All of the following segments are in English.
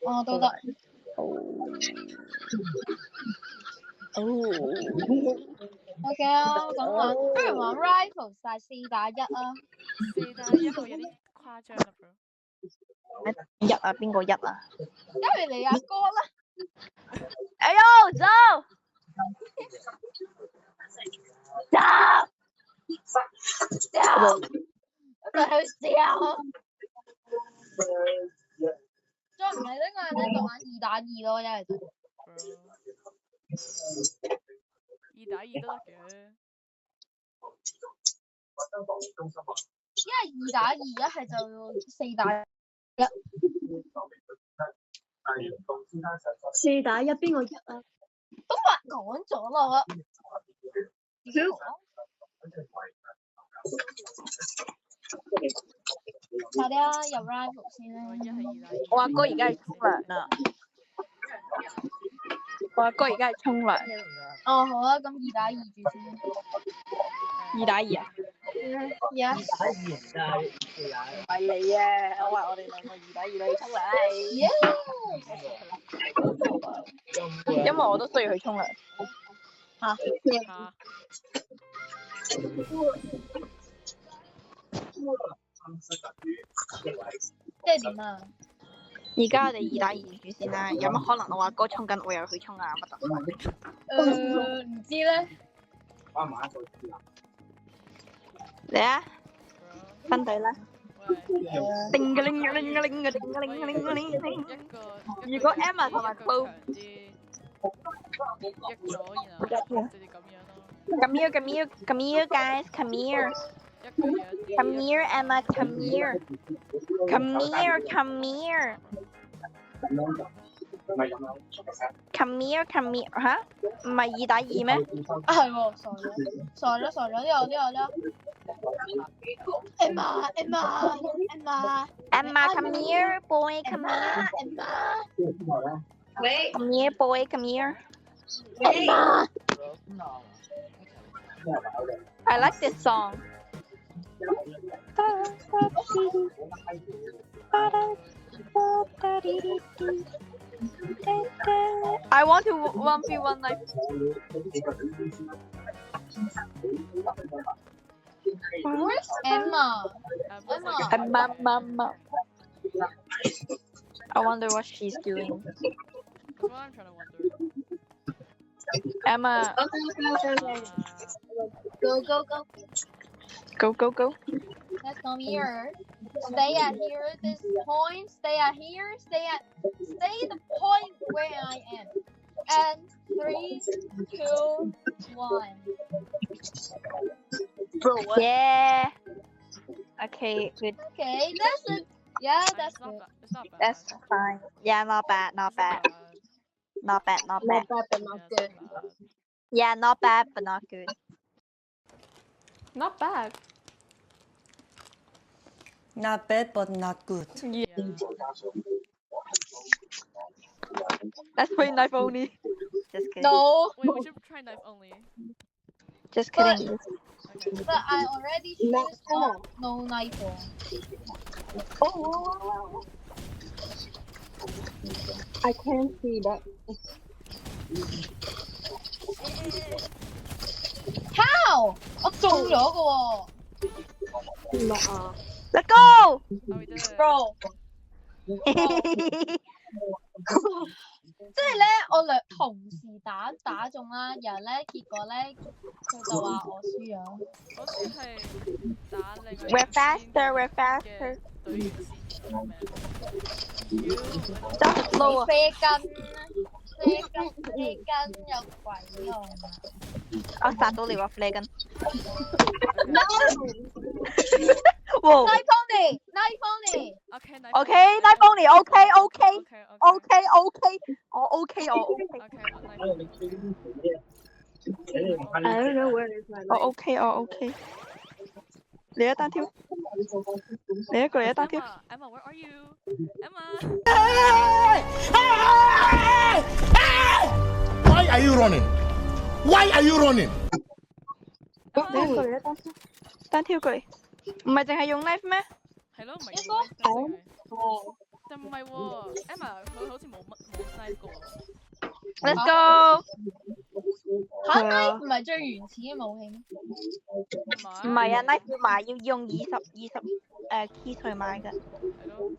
哦，都得。OK 啊，咁玩，不如玩 rifle 晒4打1啊。4打1會有啲誇張啊 bro。1啊，邊個1啊？因為你阿哥啦。哎呦，走！走！真係笑。再唔係呢個人咧就玩2打2咯，一係就。2打2都得嘅。一係2打2，一係就4打1。4打1邊個1啊？都話講咗啦。快啲啊！入 rifle 先啦。我阿哥而家係沖涼啦。我阿哥而家係沖涼。哦，好啊，咁2打2住先。2打2啊？Yes。唔係你啊！我話我哋兩個2打2去沖涼。因為我都需要去沖涼。嚇？即係點啊？而家我哋2打2住先啦，有乜可能我阿哥沖緊，我又去沖啊？乜得？唔知咧。嚟啊！分隊啦！叮嘅鈴嘅鈴嘅鈴嘅叮嘅鈴嘅鈴嘅鈴。如果 Emma 同埋 Chloe 益咗，然後直接咁樣咯。Come here, come here, come here, guys, come here. Come here, Emma, come here. Come here, come here. Come here, come here. 吓？唔係2打2咩？啊係喎，傻咗，呢個。Emma， come here, boy, come here. Emma。Come here, boy, come here. Emma。I like this song. I want to 1v1 like. Where's Emma? Emma. I wonder what she's doing. That's what I'm trying to wonder. Emma. Go. Let's come here. Stay at here. This point. Stay the point where I am. And 3, 2, 1. Yeah. Okay, good. Okay, that's it. Yeah, that's good. It's not bad. That's fine. Yeah, not bad. Not bad, but not good. Yeah, not bad, but not good. Not bad. Not bad, but not good. Yeah. Let's play knife only. Just kidding. No, Wait, we should try knife only. Just kidding. but I already choose no knife. Oh. I can't see that. How? 我中咗嘅喎。唔係啊。Let's go! Oh, we did it. Bro，即係咧，我同時打中啦，然後咧結果咧佢就話我輸咗。好似係打另外 We're faster. 隊員先咩？真係 slow 啊！射筋有鬼用啊！我殺到你喎 Flagon。 Wow. Knife only. Okay, knife. Okay, knife only. Okay. I don't know where is my knife. Okay. 嚟啊，單挑！嚟一個嚟啊，單挑！ Emma, where are you? Emma. Why are you running? 嚟一個嚟啊，單挑過嚟！唔係淨係用 knife 咩？係咯，唔係一用 knife 個。但唔係喎，Emma 佢好似冇 knife 過。 Let's go。嚇 knife 唔係最原始嘅武器咩？唔係啊，knife 要買要用20 keys 去買㗎。係咯。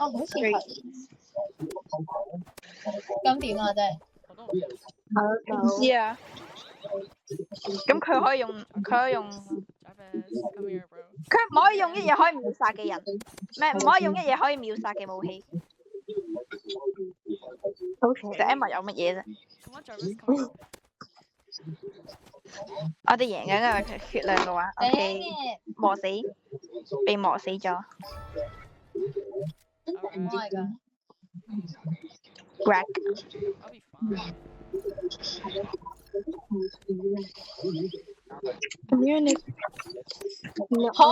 哦，好似係。咁點啊？真係。我都唔知。唔知啊。咁佢可以用 Travis, come here, bro. 佢唔可以用一嘢可以秒殺嘅人，唔可以用一嘢可以秒殺嘅武器。其實 Emma 有乜嘢啫？ Come on, Travis, come on. 我哋贏緊㗎，佢血量嘅話 ，OK， 磨死，被磨死咗。Oh my god. Greg。 I'll be fine. Community. No. 嚇？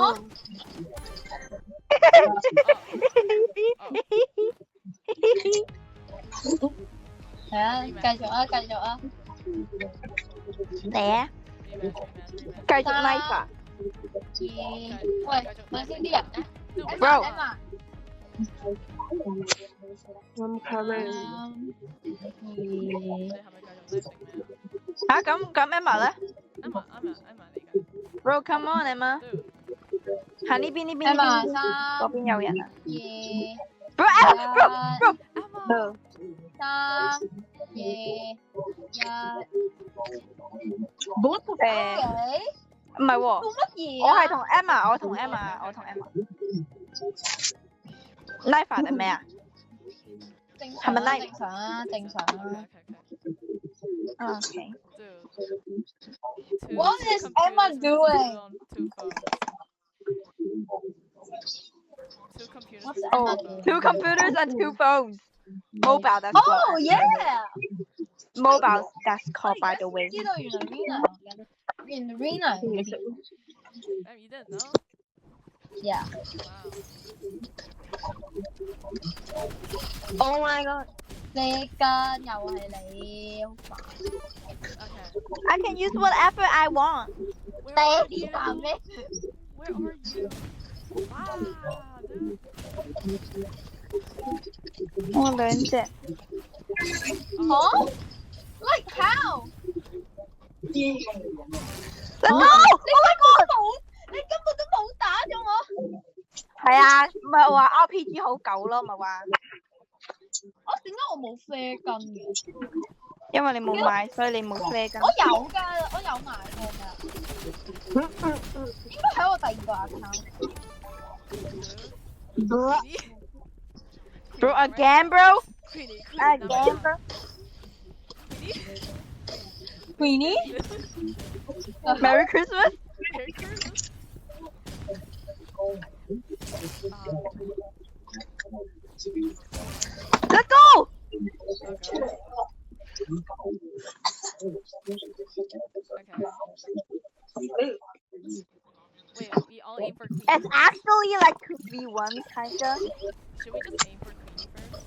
係啊，繼續啊，繼續啊。嚟啊！繼續 knife 啊！喂，咪先啲人咧 Bro ？Emma， I'm coming. 你係咪繼續 knife 定咩嚇咁 Emma 咧 ？Emma 嚟緊。 ？Bro come on Emma， 行呢邊 Emma 嗰邊有人啊 2、 ！Bro Emma。 Oh. 3、2、1。Both of 唔係喎，做乜嘢我係同 Emma， 我同 Emma。knife 定咩啊？係咪 knife？ 正常啊，正常啊。OK。 What is Emma doing? What's Emma doing? 2 computers and 2 phones. Mobile that's Oh called. yeah! Mobile that's called by the way. 知道原來 Rina 嗰邊 You didn't know? Yeah. Wow. Oh my god. 呢間又係你，好煩。 Okay. I can use whatever I want. Where are 爹 you? 哋扮咩？ Where are you? Wow, dude. 我2隻。嚇 ？Like how？ Let's go! 你根本都冇打咗我。係啊，唔係話 RPG 好舊咯，咪話。點解我冇啡根嘅？因為你冇買，所以你冇啡根。我有㗎，我有買過㗎。應該喺我第2個 account。 Bro again, bro. Queenie, Again, bro. Queenie？ Merry Christmas. Merry Christmas. Let's go. Okay. Wait, we all aim for Queenie? It's actually like 2v1 kinda. Should we just aim for Queenie first?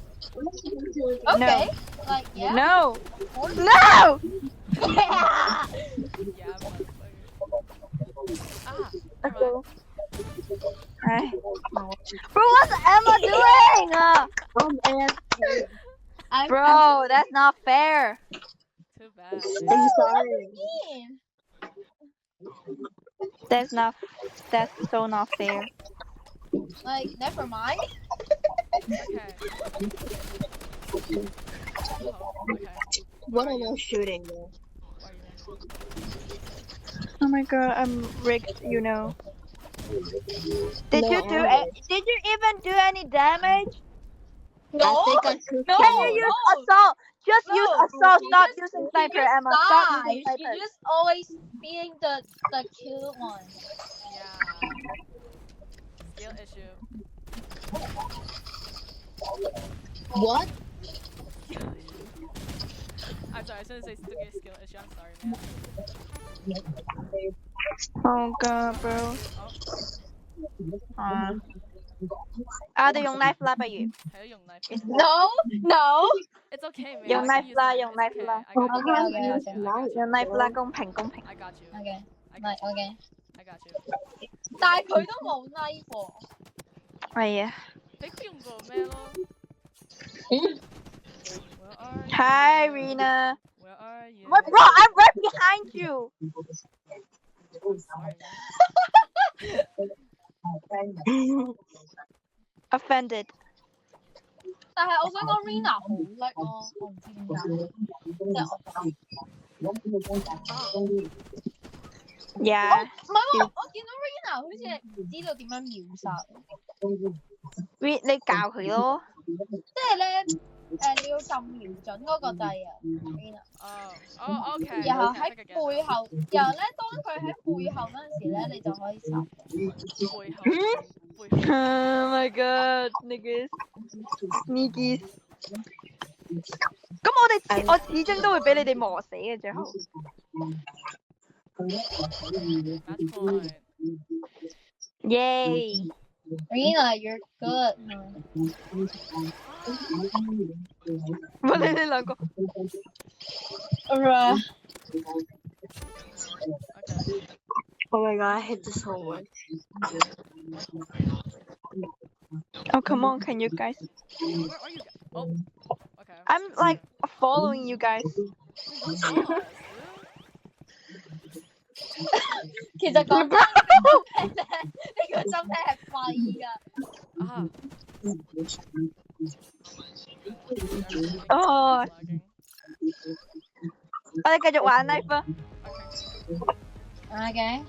Okay. Like yeah. No. No. Yeah. Yeah, motherfucker. Ah, Let's never go. mind. Bro, what's Emma doing? I'm Bro, that's not fair. Too bad. I'm sorry. mean. That's so not fair. Like never mind. Okay. Oh, okay. What am I shooting though? Why are you there? Oh my god, I'm rigged, you know. Did No, you did you even do any damage? No. I think I shoot No. Can you use assault? Just use assault. You Stop just- using you sniper, just Emma. Stop die. using sniper. You just always being the cute one. Yeah. Skill issue. What? I'm sorry, I shouldn't say skill issue. I'm sorry, man. Oh god, bro. Oh, 我哋用 knife 啦，不如。係都用 knife. No. No. It's okay, man. 用 I can knife use 啦， knife. 用 It's knife okay. 啦。 I got you. Okay, okay, I got okay. you. I got you. 用 knife 啦，公平公平。 I got you. Okay. I got Like you. okay. I got you. 但係佢都冇 knife 喎。係啊。你佢用過咩咯？Where are Hi you? Rina. Where are you? What bro? I'm right behind you. Sorry. Offended. 但係我想講 Rina 好叻咯，我唔知點解，即係我 Yeah. 唔係喎，我見到 Rina 好似係唔知道點樣秒殺，你教佢咯。即係咧你要撳瞄準嗰個掣啊 ，Rina。哦，OK。然後喺背後，然後咧當佢喺背後嗰陣時咧，你就可以殺。背後。Oh my god，你嘅 sneaky。咁我始終都會俾你哋磨死嘅最後。That's fine. Yay！ Rina, you're good. 我你哋兩個。Oh my god, I hate this so much. Oh come on, can you guys? Where are you? Oh. Okay. I'm like following you guys. 其實講真，呢個真係廢㗎。啊。哦。我哋繼續玩 knife 啊。Okay.